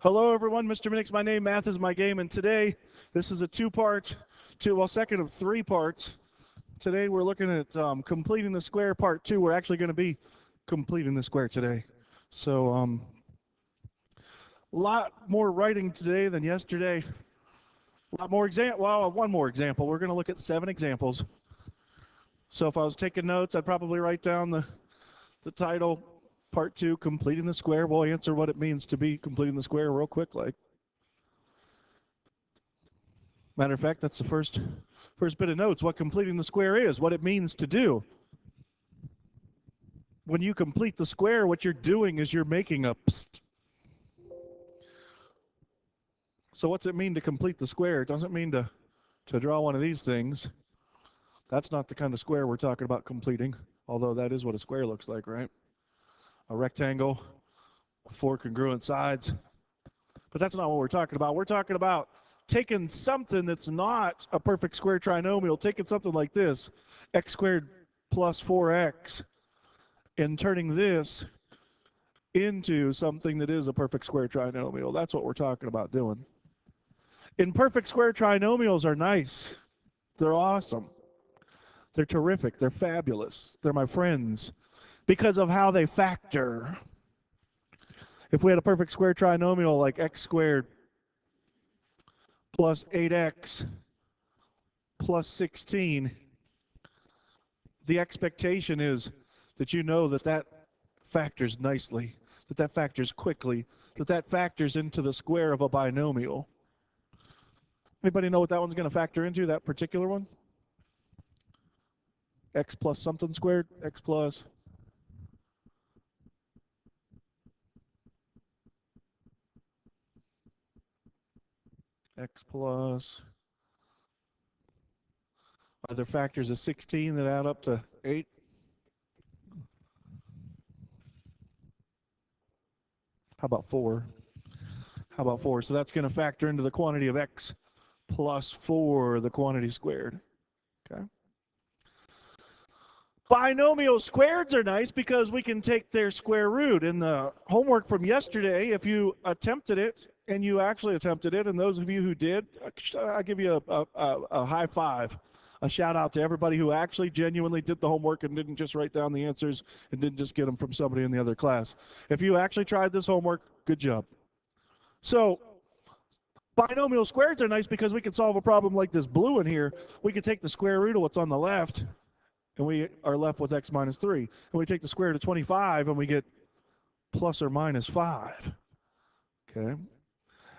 Hello, everyone. Mr. Minix, my name. Math is my game. And today, this is a second of 3 parts. Today, we're looking at completing the square part 2. We're actually going to be completing the square today. So, a lot more writing today than yesterday. A lot more one more example. We're going to look at 7 examples. So, if I was taking notes, I'd probably write down the title. Part 2, completing the square. We'll answer what it means to be completing the square real quick. Matter of fact, that's the first bit of notes, what completing the square is, what it means to do. When you complete the square, what you're doing is you're making a psst. So what's it mean to complete the square? It doesn't mean to draw one of these things. That's not the kind of square we're talking about completing, although that is what a square looks like, right? A rectangle, 4 congruent sides. But that's not what we're talking about. We're talking about taking something that's not a perfect square trinomial, taking something like this, x squared plus 4x, and turning this into something that is a perfect square trinomial. That's what we're talking about doing. And perfect square trinomials are nice. They're awesome. They're terrific. They're fabulous. They're my friends because of how they factor. If we had a perfect square trinomial like x squared plus 8x plus 16, the expectation is that you know that factors nicely, that factors quickly, that factors into the square of a binomial. Anybody know what that one's going to factor into, that particular one? X plus something squared, x plus are there factors of 16 that add up to 8? How about 4? So that's going to factor into the quantity of x plus 4, the quantity squared. Okay. Binomial squareds are nice because we can take their square root. In the homework from yesterday, if you attempted it, and you actually attempted it, and those of you who did, I'll give you a high five, a shout out to everybody who actually genuinely did the homework and didn't just write down the answers and didn't just get them from somebody in the other class. If you actually tried this homework, good job. So binomial squareds are nice because we can solve a problem like this blue in here. We can take the square root of what's on the left, and we are left with x minus 3. And we take the square root of 25, and we get plus or minus 5. Okay?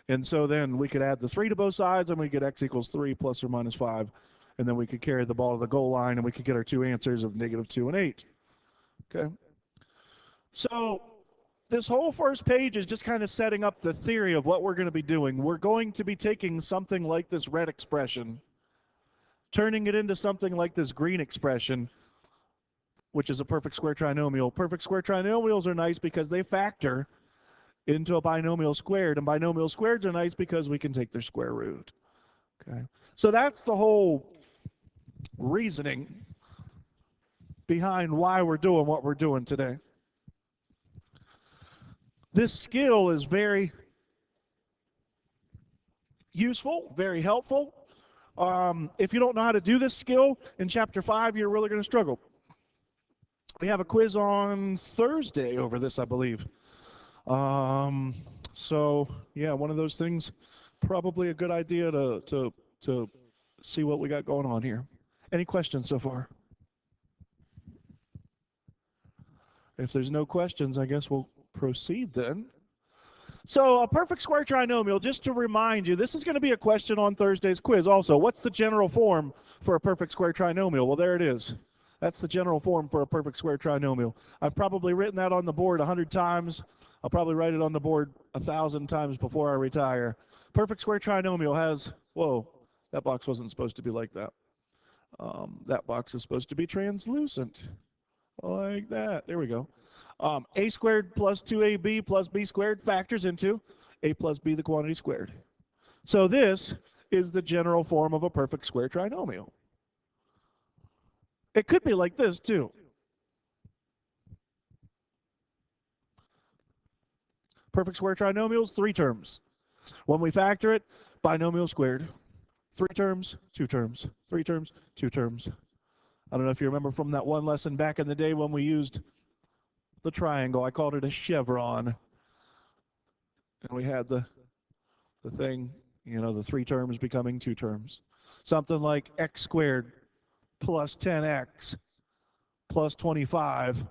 And so then we could add the 3 to both sides, and we get x equals 3 plus or minus 5. And then we could carry the ball to the goal line, and we could get our 2 answers of -2 and 8. Okay? So this whole first page is just kind of setting up the theory of what we're going to be doing. We're going to be taking something like this red expression, turning it into something like this green expression, which is a perfect square trinomial. Perfect square trinomials are nice because they factor into a binomial squared, and binomial squareds are nice because we can take their square root. Okay, so that's the whole reasoning behind why we're doing what we're doing today. This skill is very useful, very helpful. If you don't know how to do this skill, in Chapter 5, you're really going to struggle. We have a quiz on Thursday over this, I believe. So yeah, one of those things, probably a good idea to see what we got going on here. Any questions so far? If there's no questions, I guess we'll proceed then. So a perfect square trinomial, just to remind you, this is going to be a question on Thursday's quiz also. What's the general form for a perfect square trinomial? Well, there it is. That's the general form for a perfect square trinomial. I've probably written that on the board 100 times. I'll probably write it on the board 1,000 times before I retire. Perfect square trinomial has, whoa, that box wasn't supposed to be like that. That box is supposed to be translucent, like that. There we go. A squared plus 2ab plus b squared factors into a plus b, the quantity squared. So this is the general form of a perfect square trinomial. It could be like this too. Perfect square trinomials, 3 terms. When we factor it, binomial squared. 3 terms, 2 terms. 3 terms, 2 terms. I don't know if you remember from that one lesson back in the day when we used the triangle. I called it a chevron. And we had the thing, the 3 terms becoming 2 terms. Something like x squared plus 10x plus 25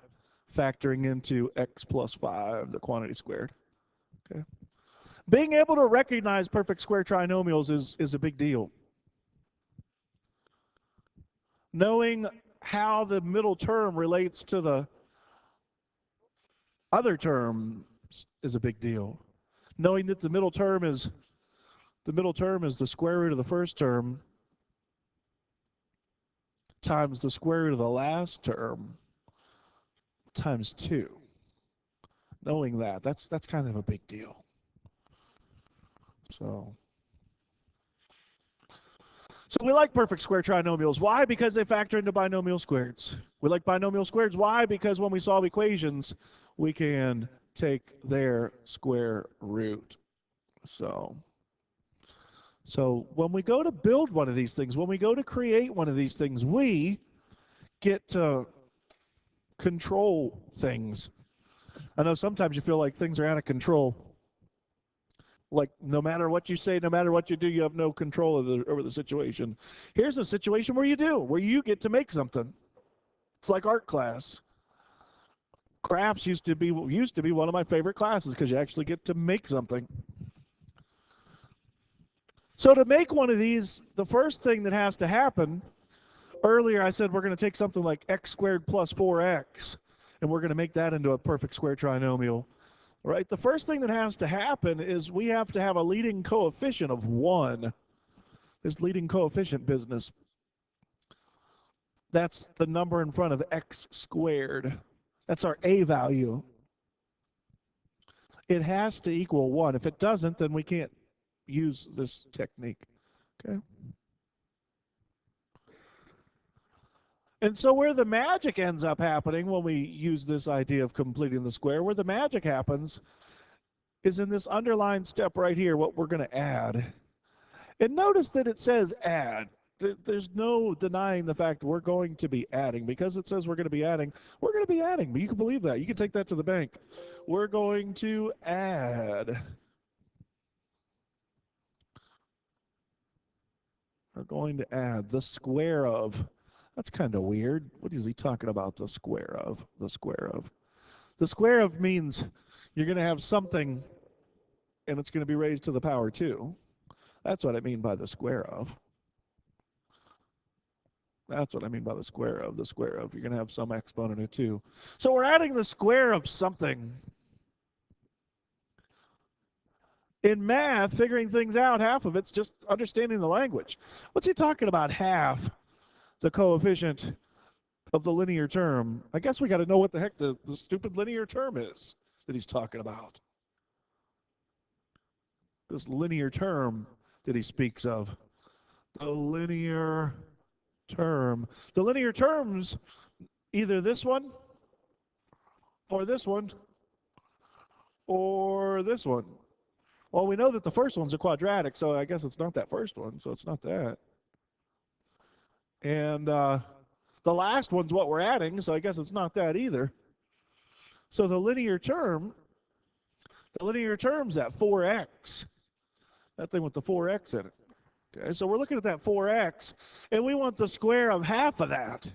factoring into x plus 5, the quantity squared. Okay. Being able to recognize perfect square trinomials is a big deal. Knowing how the middle term relates to the other terms is a big deal. Knowing that the middle term is the square root of the first term times the square root of the last term times 2. Knowing that's kind of a big deal. So we like perfect square trinomials. Why? Because they factor into binomial squareds. We like binomial squareds. Why? Because when we solve equations, we can take their square root. So when we go to build one of these things, when we go to create one of these things, we get to control things. I know sometimes you feel like things are out of control. Like no matter what you say, no matter what you do, you have no control over the situation. Here's a situation where you do, where you get to make something. It's like art class. Crafts used to be one of my favorite classes because you actually get to make something. So to make one of these, the first thing that has to happen, earlier I said we're going to take something like x squared plus 4x, and we're going to make that into a perfect square trinomial. Right? The first thing that has to happen is we have to have a leading coefficient of 1. This leading coefficient business. That's the number in front of x squared. That's our a value. It has to equal 1. If it doesn't, then we can't use this technique. Okay? And so where the magic ends up happening when we use this idea of completing the square, where the magic happens is in this underlined step right here, what we're going to add. And notice that it says add. There's no denying the fact we're going to be adding. Because it says we're going to be adding, we're going to be adding. But you can believe that. You can take that to the bank. We're going to add. We're going to add the square of. That's kind of weird. What is he talking about, the square of? The square of. The square of means you're going to have something and it's going to be raised to the power 2. That's what I mean by the square of. That's what I mean by the square of. The square of. You're going to have some exponent of 2. So we're adding the square of something. In math, figuring things out, half of it's just understanding the language. What's he talking about, half the coefficient of the linear term? I guess we got to know what the heck the stupid linear term is that he's talking about. This linear term that he speaks of. The linear term. The linear terms, either this one, or this one, or this one. Well, we know that the first one's a quadratic, so I guess it's not that first one, so it's not that. And the last one's what we're adding, so I guess it's not that either. So the linear term's that 4x. That thing with the 4x in it. Okay, so we're looking at that 4x, and we want the square of half of that.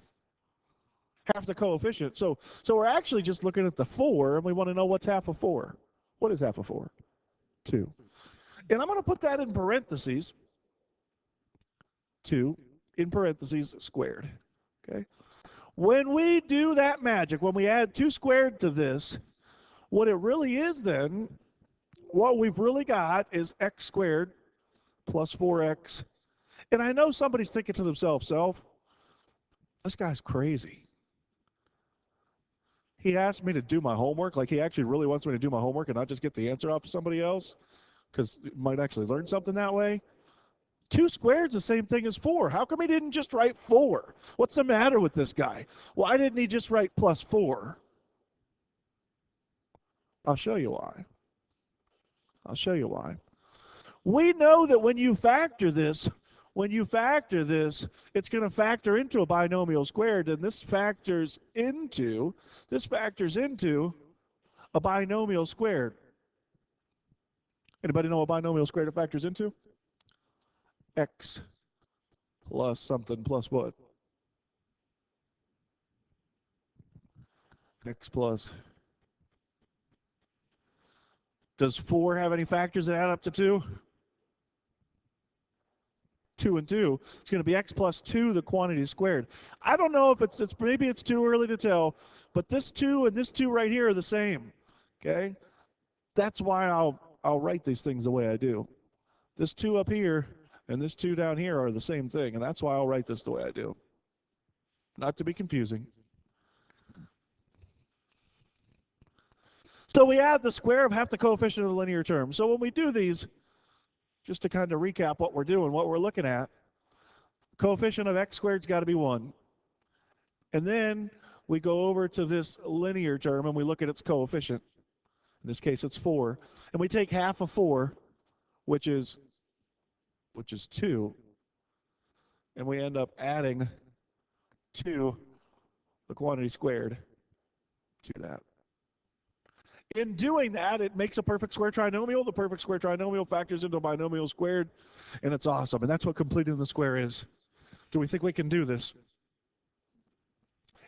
Half the coefficient. So we're actually just looking at the 4, and we want to know what's half of 4. What is half of 4? 2. And I'm going to put that in parentheses. 2 in parentheses squared. Okay. When we do that magic, when we add 2 squared to this, what it really is then, what we've really got is x squared plus 4x. And I know somebody's thinking to themselves, this guy's crazy. He asked me to do my homework, like he actually really wants me to do my homework and not just get the answer off of somebody else, because you might actually learn something that way. 2 squared's the same thing as 4. How come he didn't just write 4? What's the matter with this guy? Why didn't he just write plus 4? I'll show you why. I'll show you why. We know that when you factor this, it's going to factor into a binomial squared, and this factors into a binomial squared. Anybody know what binomial squared it factors into? X plus something plus what? X plus. Does 4 have any factors that add up to 2? 2 and 2. It's going to be x plus 2, the quantity squared. I don't know if maybe it's too early to tell, but this 2 and this 2 right here are the same. Okay? That's why I'll write these things the way I do. This 2 up here and this 2 down here are the same thing, and that's why I'll write this the way I do. Not to be confusing. So we add the square of half the coefficient of the linear term. So when we do these, just to kind of recap what we're doing, what we're looking at, coefficient of x squared's got to be 1. And then we go over to this linear term and we look at its coefficient. In this case, it's 4. And we take half of 4, which is 2, and we end up adding 2, the quantity squared, to that. In doing that, it makes a perfect square trinomial. The perfect square trinomial factors into a binomial squared, and it's awesome. And that's what completing the square is. Do we think we can do this?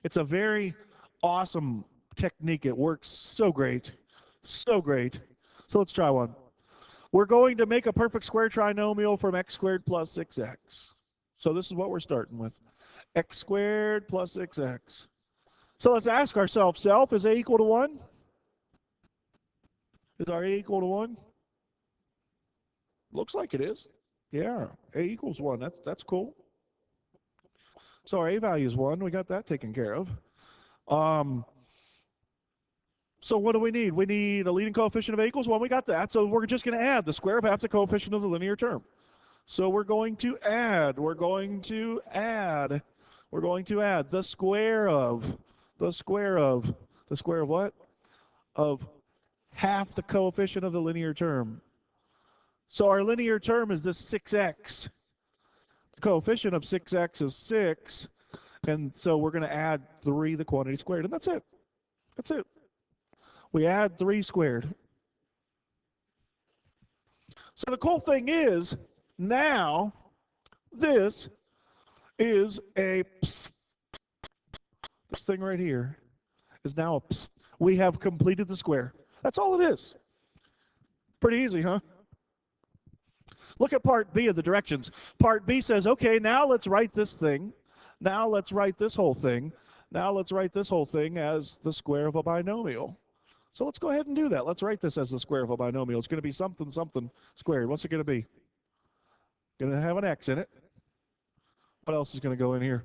It's a very awesome technique. It works so great. So great. So let's try one. We're going to make a perfect square trinomial from x squared plus 6x. So this is what we're starting with. X squared plus 6x. So let's ask ourselves, self, is a equal to 1? Is our a equal to 1? Looks like it is. Yeah, a equals 1. That's cool. So our a value is 1. We got that taken care of. So what do we need? We need a leading coefficient of a equals 1. We got that. So we're just going to add the square of half the coefficient of the linear term. So we're going to add the square of what? Of half the coefficient of the linear term. So our linear term is this 6x. The coefficient of 6x is 6, and so we're going to add 3, the quantity squared, and that's it. That's it. We add 3 squared. So the cool thing is, now this is a psst. This thing right here is now a psst. We have completed the square. That's all it is. Pretty easy, huh? Look at part B of the directions. Part B says, okay, now let's write this thing. Now let's write this whole thing. Now let's write this whole thing as the square of a binomial. So let's go ahead and do that. Let's write this as the square of a binomial. It's going to be something, something squared. What's it going to be? Going to have an x in it. What else is going to go in here?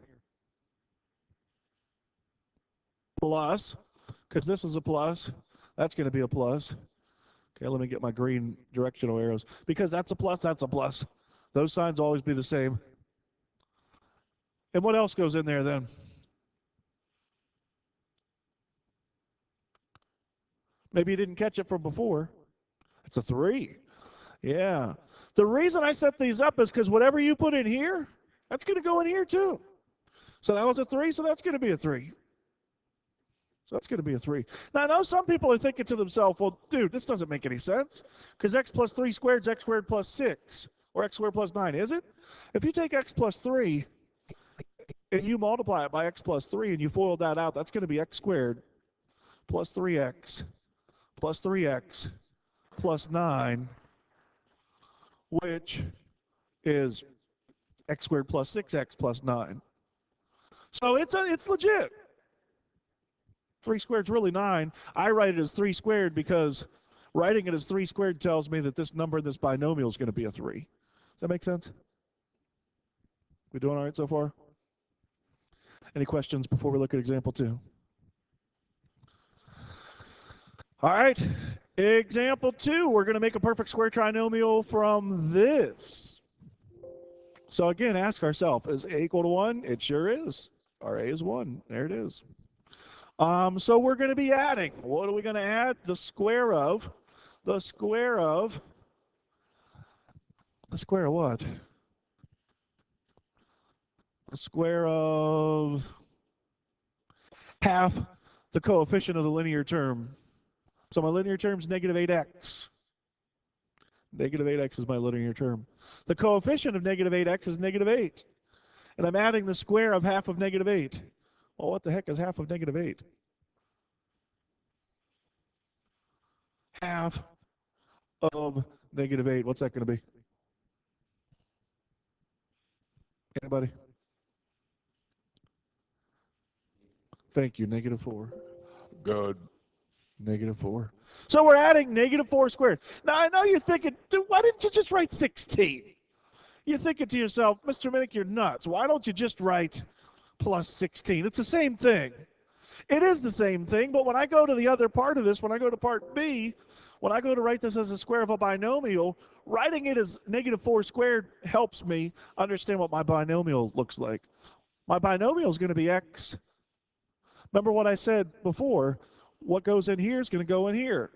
Plus, because this is a plus. That's going to be a plus. Okay, let me get my green directional arrows. Because that's a plus, that's a plus. Those signs will always be the same. And what else goes in there then? Maybe you didn't catch it from before. It's a 3. Yeah. The reason I set these up is because whatever you put in here, that's going to go in here too. So that was a 3, so that's going to be a 3. So that's going to be a 3. Now, I know some people are thinking to themselves, well, dude, this doesn't make any sense because x plus 3 squared is x squared plus 6, or x squared plus 9, is it? If you take x plus 3 and you multiply it by x plus 3 and you FOIL that out, that's going to be x squared plus 3x plus 3x plus 9, which is x squared plus 6x plus 9. So it's legit. 3 squared is really 9. I write it as 3 squared because writing it as 3 squared tells me that this number in this binomial is going to be a 3. Does that make sense? We doing all right so far? Any questions before we look at example 2? All right, example 2, we're going to make a perfect square trinomial from this. So again, ask ourselves, is a equal to 1? It sure is. Our a is 1. There it is. So we're going to be adding. What are we going to add? The square of the square of what? The square of half the coefficient of the linear term. So my linear term is negative 8x. Negative 8x is my linear term. The coefficient of negative 8x is negative 8. And I'm adding the square of half of negative 8. Well, what the heck is half of negative 8? Half of negative 8. What's that going to be? Anybody? Thank you. Negative 4. Good. Negative 4. So we're adding negative 4 squared. Now, I know you're thinking, dude, why didn't you just write 16? You're thinking to yourself, Mr. Minnick, you're nuts. Why don't you just write plus 16? It's the same thing. It is the same thing, but when I go to the other part of this, when I go to part B, when I go to write this as a square of a binomial, writing it as negative 4 squared helps me understand what my binomial looks like. My binomial is going to be x. Remember what I said before? What goes in here is going to go in here.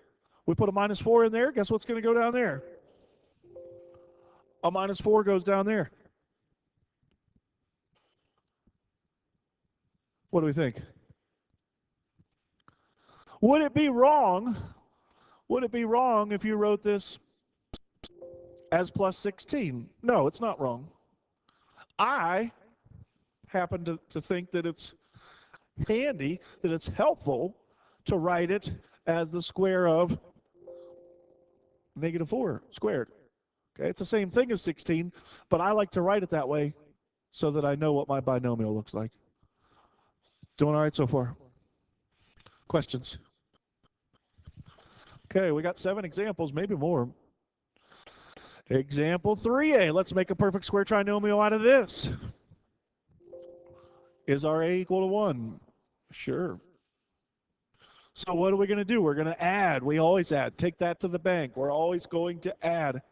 We put a minus 4 in there. Guess what's going to go down there? A minus 4 goes down there. What do we think? Would it be wrong? Would it be wrong if you wrote this as plus 16? No, it's not wrong. I happen to think that it's handy, that it's helpful to write it as the square of negative 4 squared. Okay, it's the same thing as 16, but I like to write it that way so that I know what my binomial looks like. Doing all right so far? Questions? Okay, we got 7 examples, maybe more. Example 3a. Let's make a perfect square trinomial out of this. Is our a equal to 1? Sure. So what are we going to do? We're going to add. We always add. Take that to the bank. We're always going to add.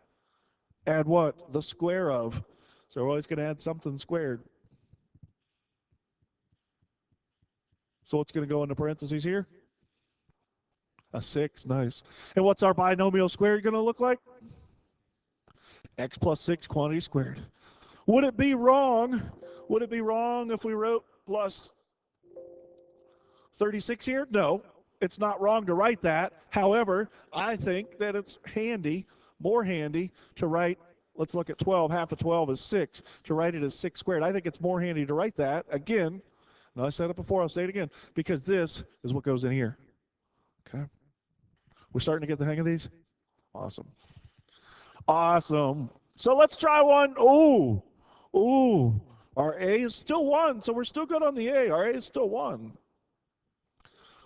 Add what? The square of. So we're always going to add something squared. So what's going to go into parentheses here? A 6. Nice. And what's our binomial squared going to look like? X plus 6 quantity squared. Would it be wrong? Would it be wrong if we wrote plus 36 here? No, it's not wrong to write that. However, I think that it's handy, more handy, to write, let's look at 12. Half of 12 is 6. To write it as 6 squared, I think it's more handy to write that. Again, I said it before, I'll say it again, because this is what goes in here. Okay? We're starting to get the hang of these? Awesome. Awesome. So let's try one. Ooh. Our A is still 1, so we're still good on the A. Our A is still 1.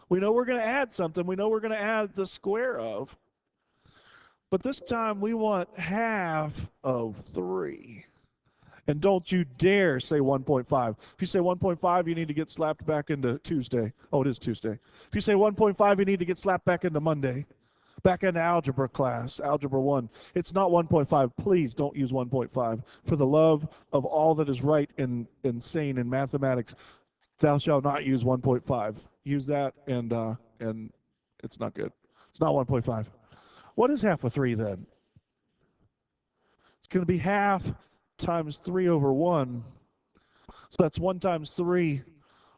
We know we're going to add something. We know we're going to add the square of. But this time we want half of 3. And don't you dare say 1.5. If you say 1.5, you need to get slapped back into Tuesday. Oh, it is Tuesday. If you say 1.5, you need to get slapped back into Monday. Back into algebra class, algebra 1. It's not 1.5. Please don't use 1.5. For the love of all that is right and sane in mathematics, thou shalt not use 1.5. Use that, and it's not good. It's not 1.5. What is half of 3 then? It's going to be half times 3 over 1. So that's 1 times 3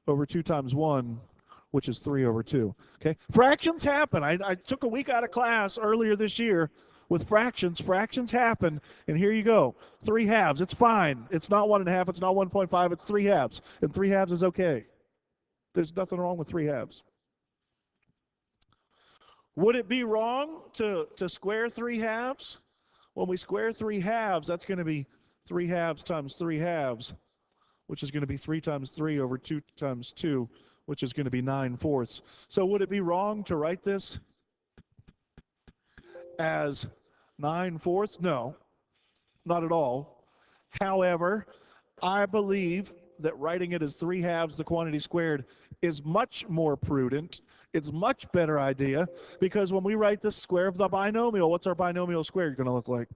over 2 times 1, which is 3 over 2. Okay? Fractions happen. I took a week out of class earlier this year with fractions. Fractions happen, and here you go. 3 halves. It's fine. It's not 1.5. It's not 1.5. It's 3 halves, and 3 halves is okay. There's nothing wrong with 3 halves. Would it be wrong to square 3 halves? When we square 3 halves, that's going to be 3 halves times 3 halves, which is going to be 3 times 3 over 2 times 2, which is going to be 9/4. So would it be wrong to write this as 9/4? No, not at all. However, I believe that writing it as 3 halves the quantity squared is much more prudent. It's much better idea, because when we write the square of the binomial, what's our binomial squared going to look like?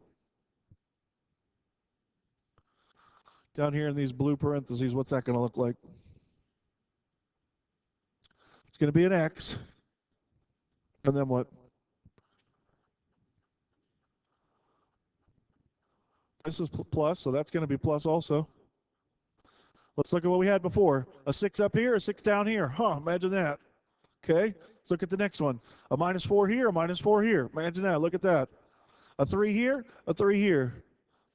Down here in these blue parentheses, what's that going to look like? It's going to be an x. And then what? This is plus, so that's going to be plus also. Let's look at what we had before. A 6 up here, a 6 down here. Huh, imagine that. Okay, let's look at the next one. A -4 here, a -4 here. Imagine that, look at that. A 3 here, a 3 here.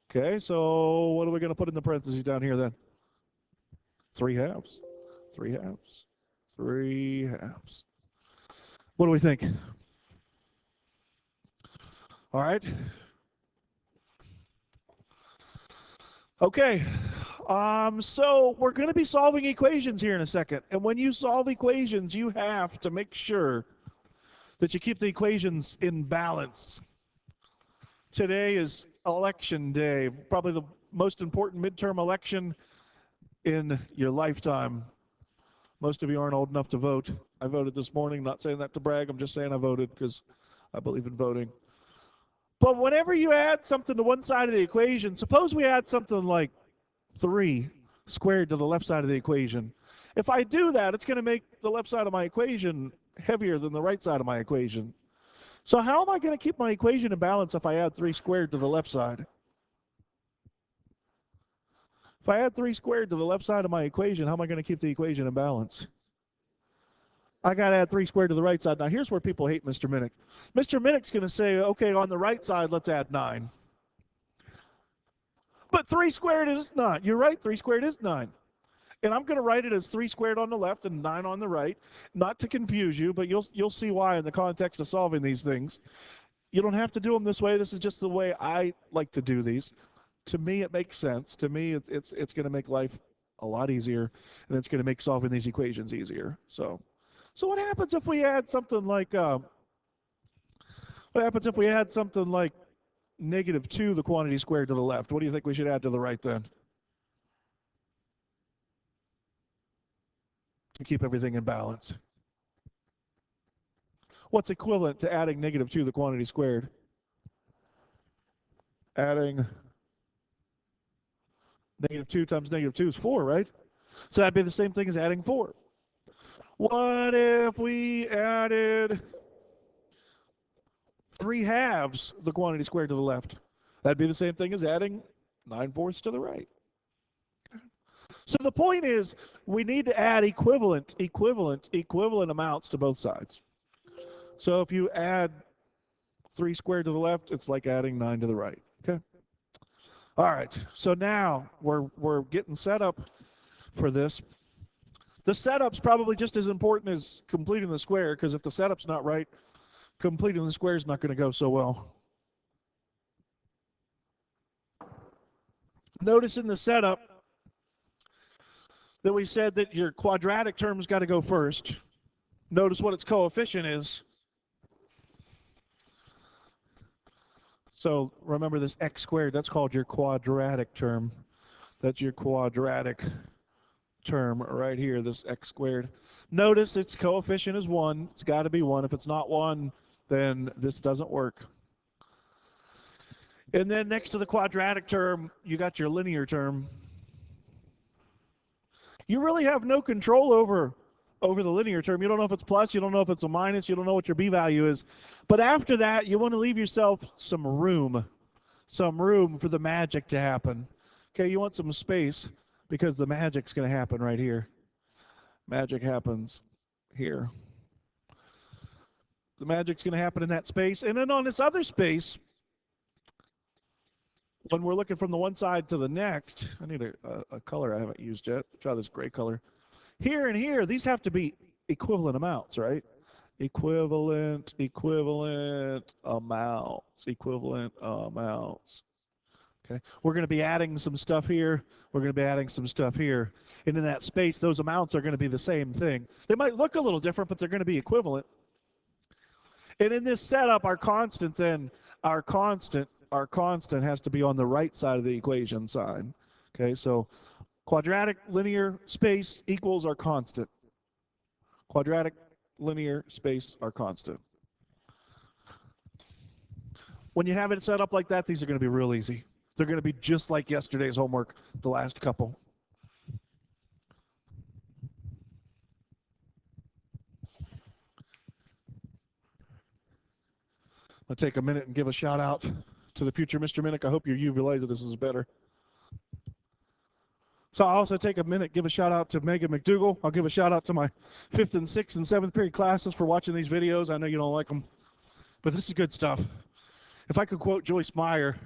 Okay, so what are we going to put in the parentheses down here then? 3 halves. 3 halves. 3 halves. What do we think? All right. Okay. So we're going to be solving equations here in a second. And when you solve equations, you have to make sure that you keep the equations in balance. Today is election day, probably the most important midterm election in your lifetime. Most of you aren't old enough to vote. I voted this morning, not saying that to brag, I'm just saying I voted because I believe in voting. But whenever you add something to one side of the equation, suppose we add something like 3 squared to the left side of the equation. If I do that, it's going to make the left side of my equation heavier than the right side of my equation. So how am I going to keep my equation in balance if I add 3 squared to the left side? If I add 3 squared to the left side of my equation, how am I going to keep the equation in balance? I got to add 3 squared to the right side. Now, here's where people hate Mr. Minnick. Mr. Minnick's going to say, okay, on the right side, let's add 9. But 3 squared is not. You're right, 3 squared is 9. And I'm going to write it as 3 squared on the left and 9 on the right. Not to confuse you, but you'll see why in the context of solving these things. You don't have to do them this way. This is just the way I like to do these. To me, it makes sense. To me, it's going to make life a lot easier, and it's going to make solving these equations easier. So what happens if we add something like -2 the quantity squared to the left? What do you think we should add to the right then to keep everything in balance? What's equivalent to adding -2 the quantity squared? Adding -2 times -2 is 4, right? So that'd be the same thing as adding 4. What if we added 3 halves the quantity squared to the left? That'd be the same thing as adding 9/4 to the right. So the point is, we need to add equivalent amounts to both sides. So if you add 3 squared to the left, it's like adding 9 to the right. Okay. All right. So now we're getting set up for this. The setup's probably just as important as completing the square, because if the setup's not right, completing the square is not going to go so well. Notice in the setup that we said that your quadratic term's got to go first. Notice what its coefficient is. So remember this x squared, that's called your quadratic term. That's your quadratic term right here, this x squared. Notice its coefficient is 1. It's got to be 1. If it's not 1, then this doesn't work. And then next to the quadratic term, you got your linear term. You really have no control over the linear term. You don't know if it's plus, you don't know if it's a minus, you don't know what your b value is. But after that, you want to leave yourself some room for the magic to happen. Okay, you want some space because the magic's going to happen right here. Magic happens here. The magic's going to happen in that space. And then on this other space, when we're looking from the one side to the next, I need a color I haven't used yet. Try this gray color. Here and here, these have to be equivalent amounts, right? Equivalent amounts. Okay, we're going to be adding some stuff here. We're going to be adding some stuff here. And in that space, those amounts are going to be the same thing. They might look a little different, but they're going to be equivalent. And in this setup, our constant has to be on the right side of the equation sign. Okay, so quadratic linear space equals our constant. Quadratic linear space our constant. When you have it set up like that, these are going to be real easy. They're going to be just like yesterday's homework, the last couple. I'll take a minute and give a shout out to the future Mr. Minnick. I hope you realize that this is better. So I'll also take a minute, give a shout out to Megan McDougall. I'll give a shout out to my 5th and 6th and 7th period classes for watching these videos. I know you don't like them, but this is good stuff. If I could quote Joyce Meyer,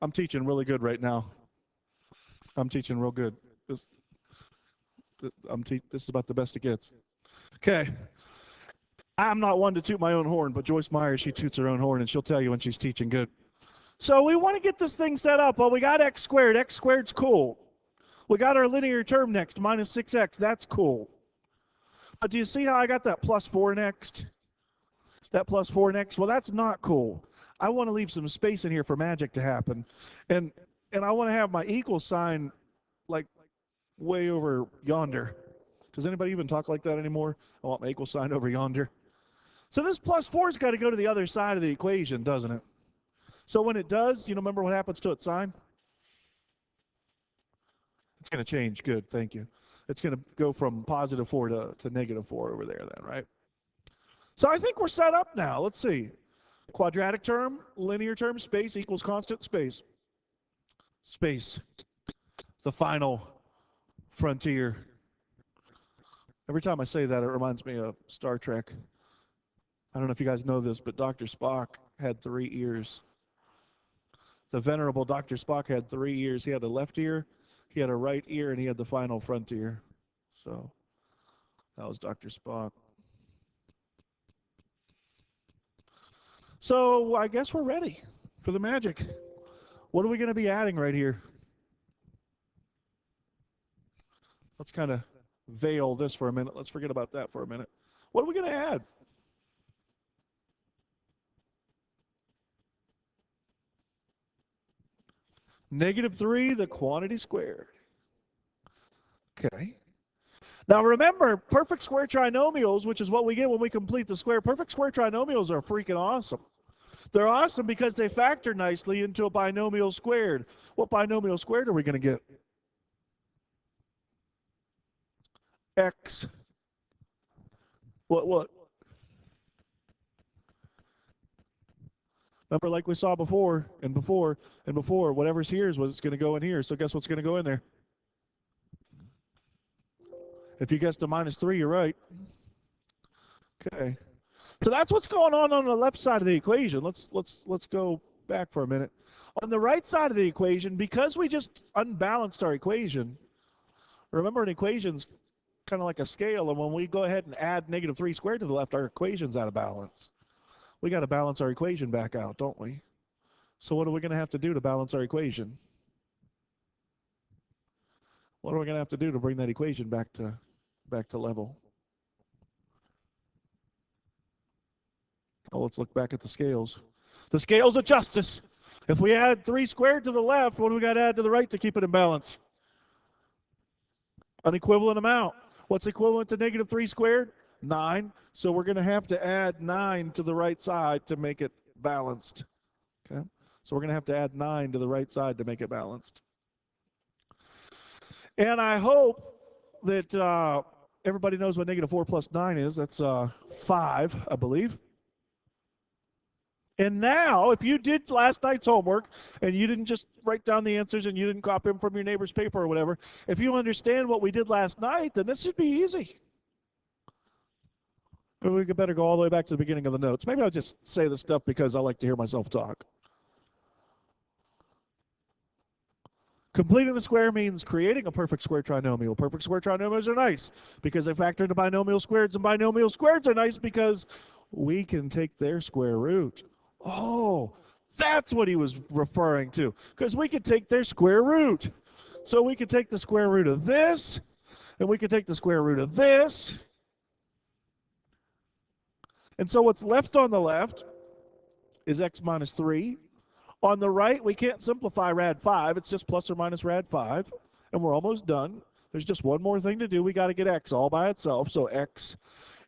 I'm teaching really good right now. I'm teaching real good. This is about the best it gets. Okay. I'm not one to toot my own horn, but Joyce Meyer, she toots her own horn, and she'll tell you when she's teaching good. So we want to get this thing set up. Well, we got x squared. X squared's cool. We got our linear term next, minus 6x. That's cool. But do you see how I got that plus 4 next? That plus 4 next? Well, that's not cool. I want to leave some space in here for magic to happen. And I want to have my equal sign like way over yonder. Does anybody even talk like that anymore? I want my equal sign over yonder. So this plus 4's got to go to the other side of the equation, doesn't it? So when it does, remember what happens to its sign? It's going to change. Good, thank you. It's going to go from positive 4 to negative 4 over there then, right? So I think we're set up now. Let's see. Quadratic term, linear term, space equals constant, space. Space. The final frontier. Every time I say that, it reminds me of Star Trek. I don't know if you guys know this, but Dr. Spock had 3 ears. The venerable Dr. Spock had 3 ears. He had a left ear, he had a right ear, and he had the final frontier. So that was Dr. Spock. So I guess we're ready for the magic. What are we going to be adding right here? Let's kind of veil this for a minute. Let's forget about that for a minute. What are we going to add? Negative 3, the quantity squared. Okay. Now remember, perfect square trinomials, which is what we get when we complete the square, perfect square trinomials are freaking awesome. They're awesome because they factor nicely into a binomial squared. What binomial squared are we going to get? X. What? Remember, like we saw before, and before, and before, whatever's here is what's going to go in here. So guess what's going to go in there? If you guessed a minus 3, you're right. Okay. So that's what's going on the left side of the equation. Let's go back for a minute. On the right side of the equation, because we just unbalanced our equation, remember an equation's kind of like a scale, and when we go ahead and add negative 3 squared to the left, our equation's out of balance. We got to balance our equation back out, don't we? So what are we going to have to do to balance our equation? What are we going to have to do to bring that equation back to level? Oh, let's look back at the scales. The scales of justice. If we add 3 squared to the left, what do we got to add to the right to keep it in balance? An equivalent amount. What's equivalent to negative 3 squared? 9. So we're going to have to add 9 to the right side to make it balanced. Okay? So we're going to have to add 9 to the right side to make it balanced. And I hope that everybody knows what negative 4 plus 9 is. That's 5, I believe. And now, if you did last night's homework and you didn't just write down the answers and you didn't copy them from your neighbor's paper or whatever, if you understand what we did last night, then this should be easy. Maybe we could better go all the way back to the beginning of the notes. Maybe I'll just say this stuff because I like to hear myself talk. Completing the square means creating a perfect square trinomial. Perfect square trinomials are nice because they factor into binomial squareds, and binomial squareds are nice because we can take their square root. Oh, that's what he was referring to, because we could take their square root. So we could take the square root of this, and we could take the square root of this. And so what's left on the left is x minus 3. On the right, we can't simplify rad 5. It's just plus or minus rad 5. And we're almost done. There's just one more thing to do. We got to get x all by itself. So x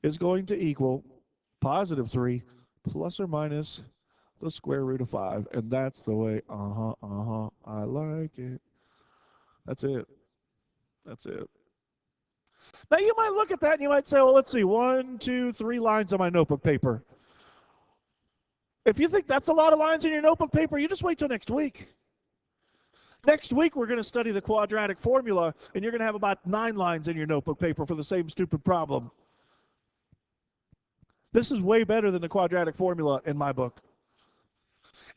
is going to equal positive 3 plus or minus the square root of 5. And that's the way, I like it. That's it. That's it. Now, you might look at that and you might say, well, let's see, 1, 2, 3 lines on my notebook paper. If you think that's a lot of lines in your notebook paper, you just wait till next week. Next week, we're going to study the quadratic formula, and you're going to have about 9 lines in your notebook paper for the same stupid problem. This is way better than the quadratic formula in my book.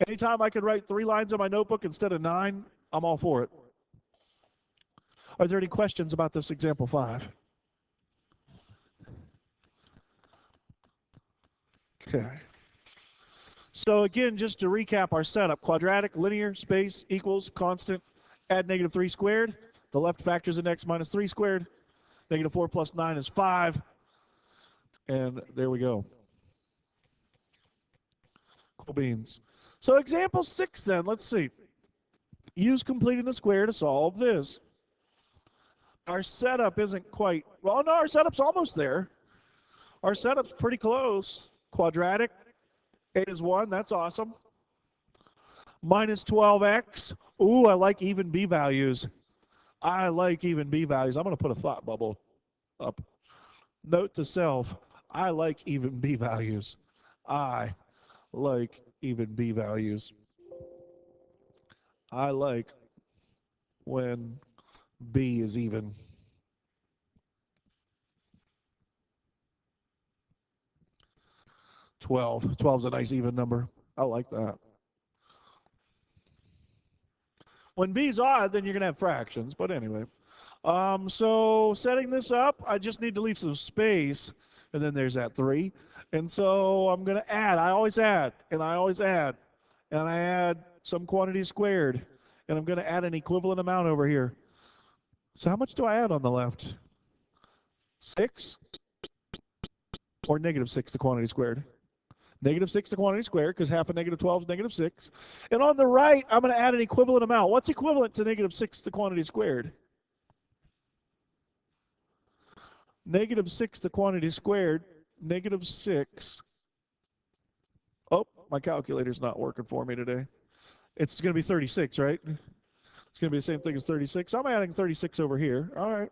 Anytime I could write 3 lines in my notebook instead of 9, I'm all for it. Are there any questions about this example 5? Okay. So again, just to recap our setup, quadratic, linear, space, equals, constant, add negative 3 squared. The left factors in x minus 3 squared. Negative 4 plus 9 is 5. And there we go. Cool beans. So example 6 then, let's see. Use completing the square to solve this. Our setup isn't quite, well, no, our setup's almost there. Our setup's pretty close. Quadratic, a is 1, that's awesome. Minus 12x. Ooh, I like even b values. I like even b values. I'm going to put a thought bubble up. Note to self, I like even b values. I like even b values. I like when b is even. Twelve is a nice even number. I like that. When b is odd, then you're going to have fractions. But anyway. So setting this up, I just need to leave some space. And then there's that 3. And so I'm going to add. I always add. And I always add. And I add some quantity squared. And I'm going to add an equivalent amount over here. So how much do I add on the left? 6? Or negative 6 to quantity squared? Negative 6 to quantity squared, because half of negative 12 is negative 6. And on the right, I'm going to add an equivalent amount. What's equivalent to negative 6 to quantity squared? Negative 6 to quantity squared, negative 6. Oh, my calculator's not working for me today. It's going to be 36, right? It's going to be the same thing as 36. I'm adding 36 over here. All right.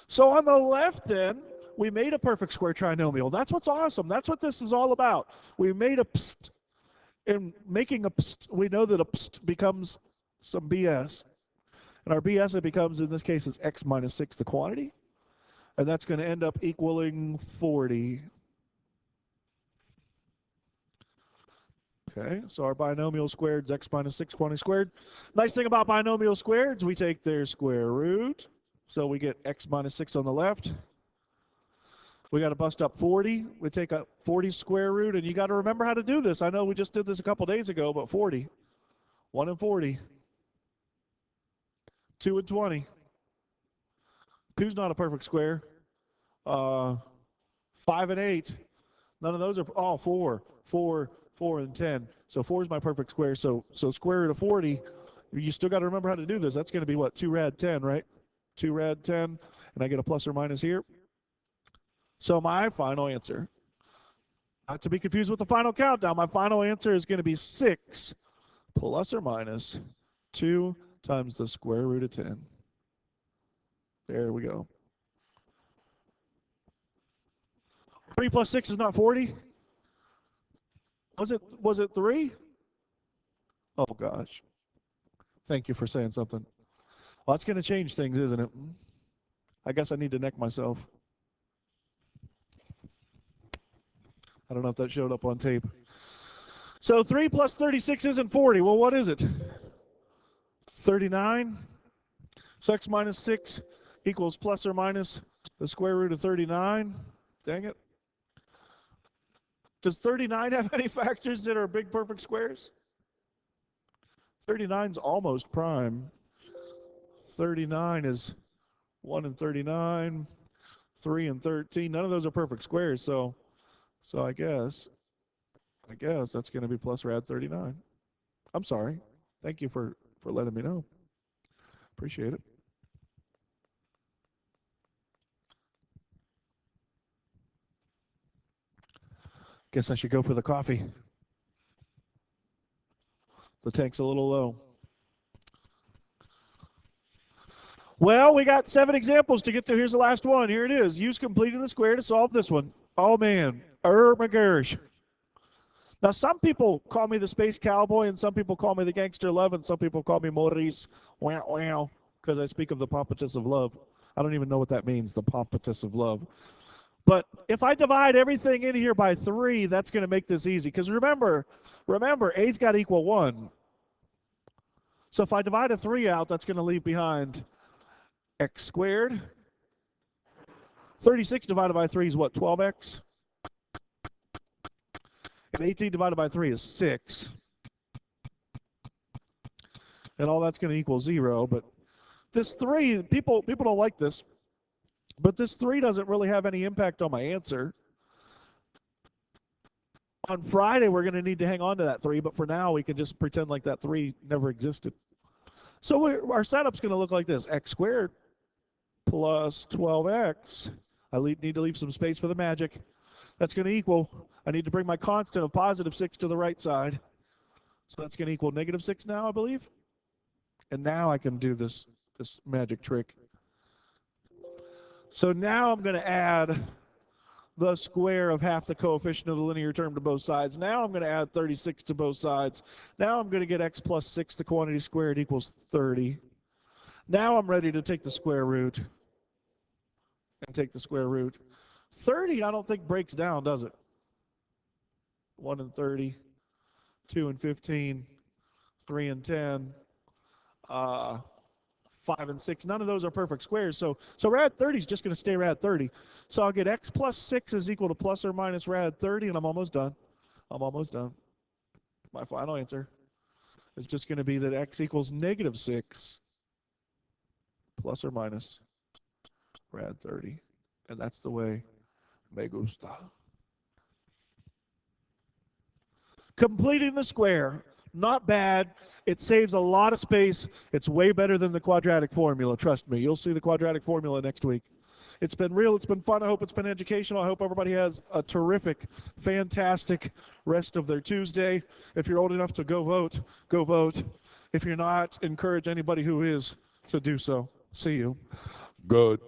So on the left, then, we made a perfect square trinomial. That's what's awesome. That's what this is all about. We made a pst. In making a pst, we know that a pst becomes some BS. And our BS, it becomes, in this case, is x minus 6 the quantity. And that's going to end up equaling 40. Okay, so our binomial squared is x minus 6 quantity squared. Nice thing about binomial squareds, we take their square root. So we get x minus 6 on the left. We got to bust up 40. We take a 40 square root, and you got to remember how to do this. I know we just did this a couple days ago, but 40. 1 and 40. 2 and 20. 2's not a perfect square. 5 and 8. None of those are, oh, 4. 4, 4, and 10. So 4 is my perfect square. So square root of 40, you still got to remember how to do this. That's going to be what? 2 rad 10, right? 2 rad 10, and I get a plus or minus here. So my final answer, not to be confused with the final countdown, my final answer is going to be 6 plus or minus 2 times the square root of 10. There we go. 3 plus 6 is not 40? Was it 3? Oh, gosh. Thank you for saying something. Well, that's going to change things, isn't it? I guess I need to neck myself. I don't know if that showed up on tape. So 3 plus 36 isn't 40. Well, what is it? 39. So x minus 6 equals plus or minus the square root of 39. Dang it. Does 39 have any factors that are big perfect squares? 39's almost prime. 39 is 1 and 39, 3 and 13. None of those are perfect squares, so I guess that's going to be plus rad 39. I'm sorry. Thank you for letting me know. Appreciate it. Guess I should go for the coffee. The tank's a little low. Well, we got 7 examples to get to. Here's the last one. Here it is. Use completing the square to solve this one. Oh, man. My gosh. Now, some people call me the Space Cowboy, and some people call me the Gangster Love, and some people call me Maurice, wow, wow, because I speak of the pompatus of love. I don't even know what that means, the pompatus of love. But if I divide everything in here by 3, that's going to make this easy. Because remember, A's got to equal 1. So if I divide a 3 out, that's going to leave behind x squared. 36 divided by 3 is what, 12x? And 18 divided by 3 is 6. And all that's going to equal 0. But this 3, people don't like this. But this 3 doesn't really have any impact on my answer. On Friday, we're going to need to hang on to that 3. But for now, we can just pretend like that 3 never existed. So our setup's going to look like this. X squared plus 12x. I need to leave some space for the magic. That's going to equal, I need to bring my constant of positive 6 to the right side. So that's going to equal negative 6 now, I believe. And now I can do this magic trick. So now I'm going to add the square of half the coefficient of the linear term to both sides. Now I'm going to add 36 to both sides. Now I'm going to get x plus 6, the quantity squared, equals 30. Now I'm ready to take the square root. And take the square root. 30 I don't think breaks down, does it? 1 and 30, 2 and 15, 3 and 10, 5 and 6. None of those are perfect squares. So rad 30 is just going to stay rad 30. So I'll get x plus 6 is equal to plus or minus rad 30, and I'm almost done. I'm almost done. My final answer is just going to be that x equals negative 6 plus or minus rad 30. And that's the way me gusta. Completing the square. Not bad. It saves a lot of space. It's way better than the quadratic formula. Trust me. You'll see the quadratic formula next week. It's been real. It's been fun. I hope it's been educational. I hope everybody has a terrific, fantastic rest of their Tuesday. If you're old enough to go vote, go vote. If you're not, encourage anybody who is to do so. See you. Good.